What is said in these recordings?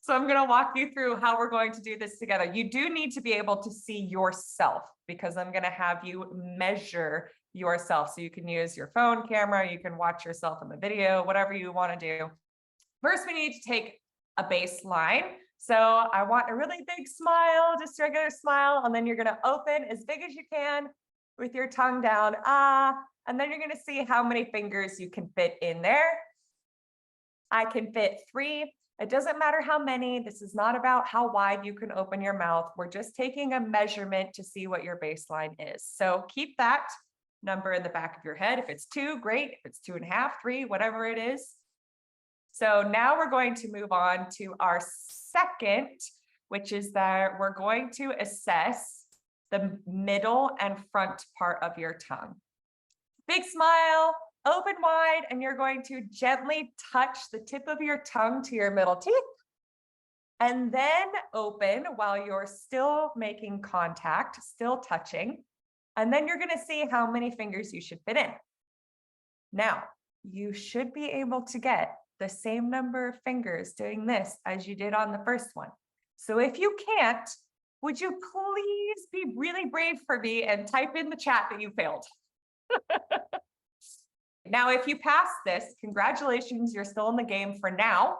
So I'm going to walk you through how we're going to do this together. You do need to be able to see yourself because I'm going to have you measure yourself. So you can use your phone camera, you can watch yourself in the video, whatever you want to do. First, we need to take a baseline. So I want a really big smile, just a regular smile. And then you're going to open as big as you can with your tongue down. And then you're going to see how many fingers you can fit in there. I can fit 3. It doesn't matter how many. This is not about how wide you can open your mouth. We're just taking a measurement to see what your baseline is. So keep that number in the back of your head. If it's 2, great. If it's 2.5, 3, whatever it is. So now we're going to move on to our second, which is that we're going to assess the middle and front part of your tongue. Big smile, open wide, and you're going to gently touch the tip of your tongue to your middle teeth. And then open while you're still making contact, still touching. And then you're going to see how many fingers you should fit in. Now, you should be able to get the same number of fingers doing this as you did on the first one. So if you can't, would you please be really brave for me and type in the chat that you failed? Now, if you pass this, congratulations, you're still in the game for now,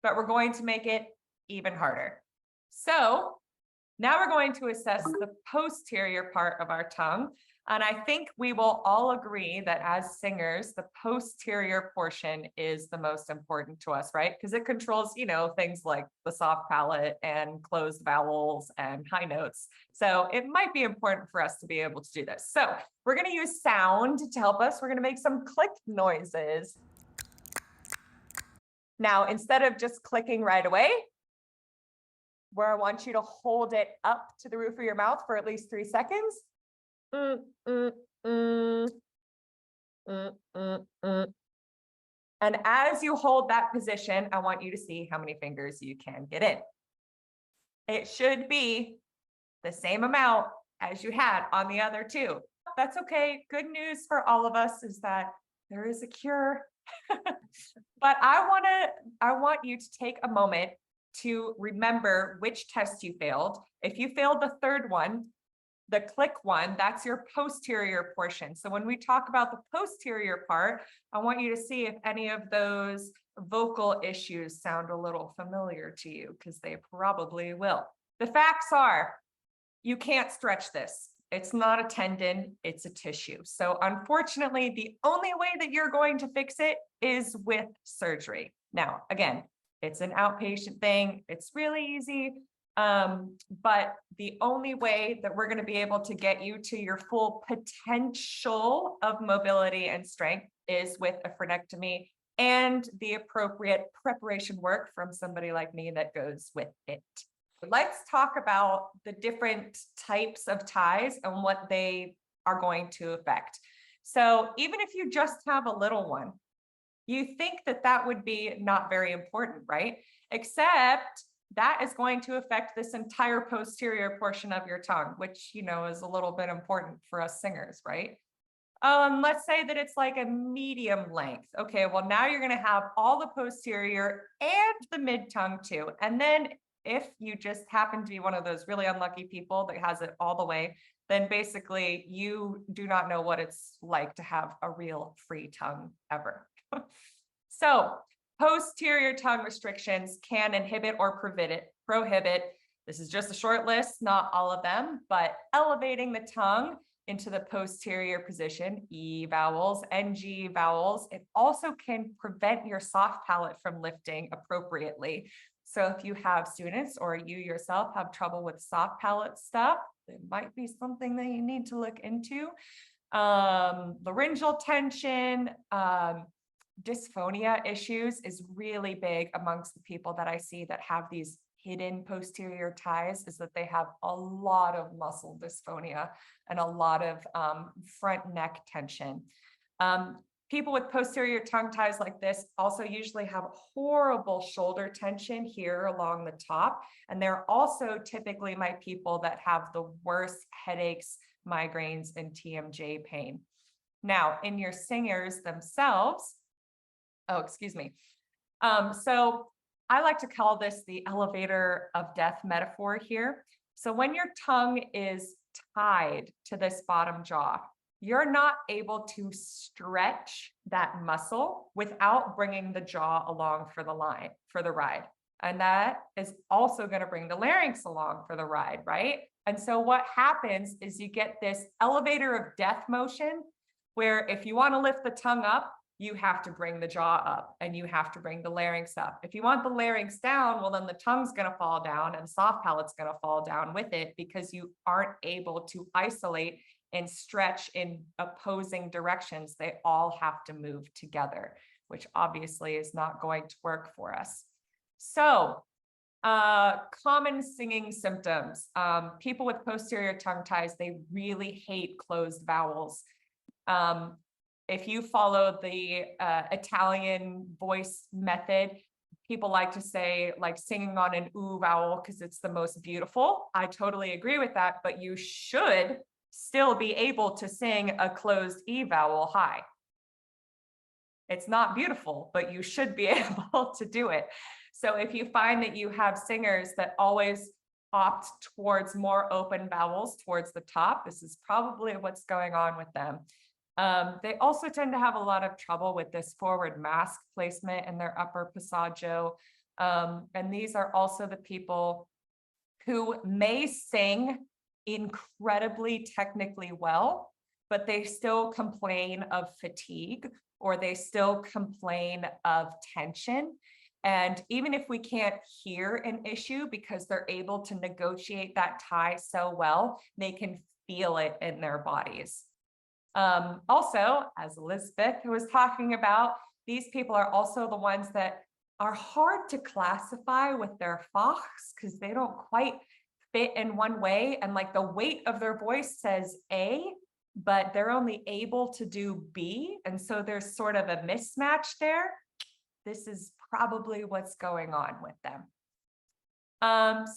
but we're going to make it even harder. So now we're going to assess the posterior part of our tongue. And I think we will all agree that as singers, the posterior portion is the most important to us, right? Because it controls, things like the soft palate and closed vowels and high notes. So it might be important for us to be able to do this. So we're going to use sound to help us. We're going to make some click noises. Now, instead of just clicking right away, where I want you to hold it up to the roof of your mouth for at least 3 seconds. And as you hold that position, I want you to see how many fingers you can get in. It should be the same amount as you had on the other 2. That's okay. Good news for all of us is that there is a cure. But I want you to take a moment to remember which test you failed. If you failed the 3rd one, the click one, that's your posterior portion. So when we talk about the posterior part, I want you to see if any of those vocal issues sound a little familiar to you, because they probably will. The facts are, you can't stretch this. It's not a tendon, it's a tissue. So unfortunately, the only way that you're going to fix it is with surgery. Now, again, it's an outpatient thing. It's really easy. But the only way that we're going to be able to get you to your full potential of mobility and strength is with a frenectomy and the appropriate preparation work from somebody like me that goes with it. Let's talk about the different types of ties and what they are going to affect. So even if you just have a little one, you think that that would be not very important, right? Except that is going to affect this entire posterior portion of your tongue, which, is a little bit important for us singers, right? Let's say that it's like a medium length. Okay, well, now you're going to have all the posterior and the mid tongue too. And then if you just happen to be one of those really unlucky people that has it all the way, then basically you do not know what it's like to have a real free tongue ever. So posterior tongue restrictions can inhibit or prohibit. This is just a short list, not all of them, but elevating the tongue into the posterior position, E vowels and G vowels. It also can prevent your soft palate from lifting appropriately. So if you have students or you yourself have trouble with soft palate stuff, it might be something that you need to look into. Laryngeal tension, dysphonia issues is really big amongst the people that I see that have these hidden posterior ties, is that they have a lot of muscle dysphonia and a lot of front neck tension. People with posterior tongue ties like this also usually have horrible shoulder tension here along the top. And they're also typically my people that have the worst headaches, migraines, and TMJ pain. Now, in your singers themselves, so I like to call this the elevator of death metaphor here. So when your tongue is tied to this bottom jaw, you're not able to stretch that muscle without bringing the jaw along for the ride. And that is also going to bring the larynx along for the ride, right? And so what happens is you get this elevator of death motion where if you want to lift the tongue up, you have to bring the jaw up and you have to bring the larynx up. If you want the larynx down, well, then the tongue's going to fall down and the soft palate's going to fall down with it because you aren't able to isolate and stretch in opposing directions. They all have to move together, which obviously is not going to work for us. So common singing symptoms. People with posterior tongue ties, they really hate closed vowels. If you follow the Italian voice method, people like to say like singing on an oo vowel because it's the most beautiful. I totally agree with that, but you should still be able to sing a closed E vowel high. It's not beautiful, but you should be able to do it. So if you find that you have singers that always opt towards more open vowels towards the top, this is probably what's going on with them. They also tend to have a lot of trouble with this forward mask placement in their upper passaggio. And these are also the people who may sing incredibly technically well, but they still complain of fatigue or they still complain of tension. And even if we can't hear an issue because they're able to negotiate that tie so well, they can feel it in their bodies. Also, as Elizabeth was talking about, these people are also the ones that are hard to classify with their fox because they don't quite fit in one way. And like the weight of their voice says A, but they're only able to do B. And so there's sort of a mismatch there. This is probably what's going on with them.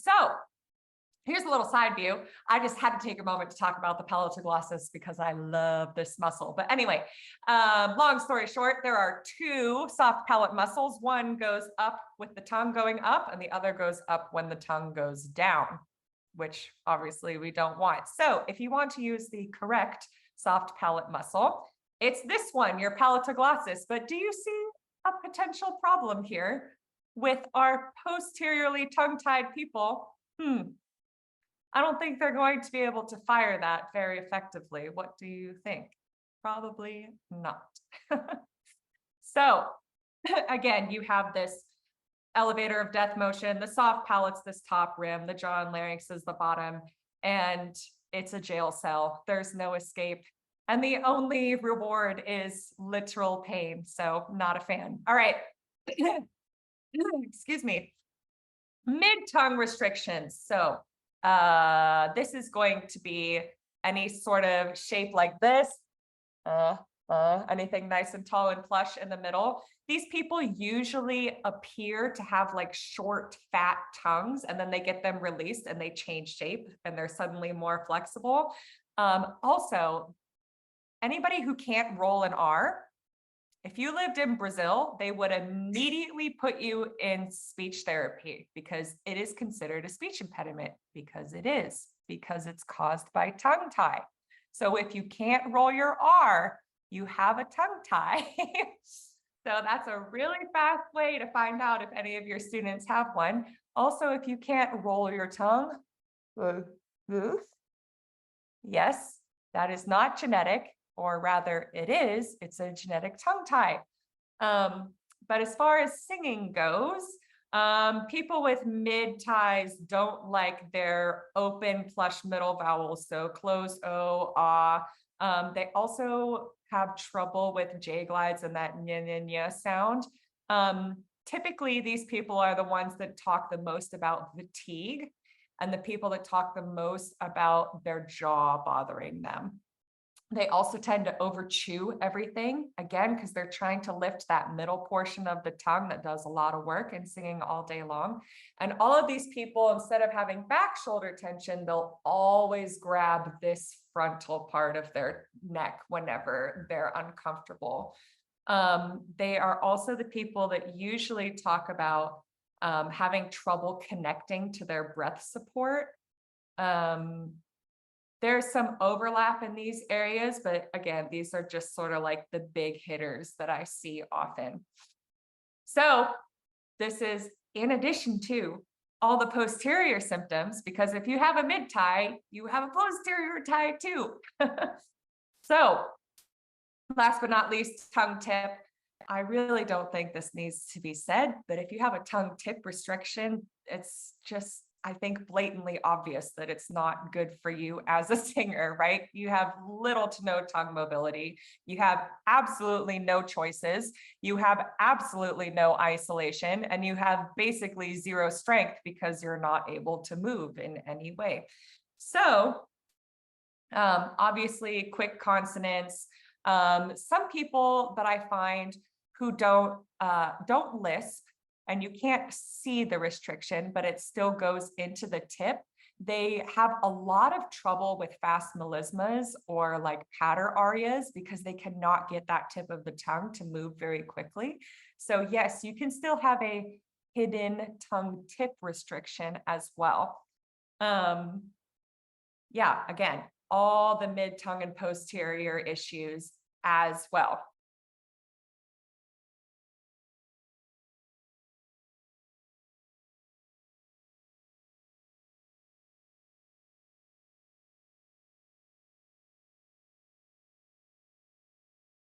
So here's a little side view. I just had to take a moment to talk about the palatoglossus because I love this muscle. But anyway, long story short, there are two soft palate muscles. One goes up with the tongue going up and the other goes up when the tongue goes down, which obviously we don't want. So if you want to use the correct soft palate muscle, it's this one, your palatoglossus. But do you see a potential problem here with our posteriorly tongue-tied people? I don't think they're going to be able to fire that very effectively. What do you think? Probably not. So again, you have this elevator of death motion, the soft palate's this top rim, the jaw and larynx is the bottom, and it's a jail cell. There's no escape. And the only reward is literal pain. So not a fan. All right. Excuse me. Mid-tongue restrictions. So this is going to be any sort of shape like this, anything nice and tall and plush in the middle. These people usually appear to have like short, fat tongues, and then they get them released and they change shape and they're suddenly more flexible. Also, anybody who can't roll an R, if you lived in Brazil, they would immediately put you in speech therapy because it is considered a speech impediment because it's caused by tongue tie. So if you can't roll your R, you have a tongue tie. So that's a really fast way to find out if any of your students have one. Also, if you can't roll your tongue, yes, that is not genetic. Or rather it is, it's a genetic tongue tie. But as far as singing goes, people with mid ties don't like their open plush middle vowels. So closed O, ah. They also have trouble with J glides and that nya nya nya sound. Typically, these people are the ones that talk the most about fatigue and the people that talk the most about their jaw bothering them. They also tend to over chew everything, again, because they're trying to lift that middle portion of the tongue that does a lot of work and singing all day long. And all of these people, instead of having back shoulder tension, they'll always grab this frontal part of their neck whenever they're uncomfortable. They are also the people that usually talk about having trouble connecting to their breath support. There's some overlap in these areas, but again, these are just sort of like the big hitters that I see often. So this is in addition to all the posterior symptoms, because if you have a mid tie, you have a posterior tie too. So last but not least, tongue tip. I really don't think this needs to be said, but if you have a tongue tip restriction, it's just, I think, blatantly obvious that it's not good for you as a singer, right? You have little to no tongue mobility. You have absolutely no choices. You have absolutely no isolation, and you have basically zero strength because you're not able to move in any way. So obviously quick consonants. Some people that I find who don't lisp, and you can't see the restriction, but it still goes into the tip, they have a lot of trouble with fast melismas or like patter arias because they cannot get that tip of the tongue to move very quickly. So yes, you can still have a hidden tongue tip restriction as well. Yeah, again, all the mid tongue and posterior issues as well.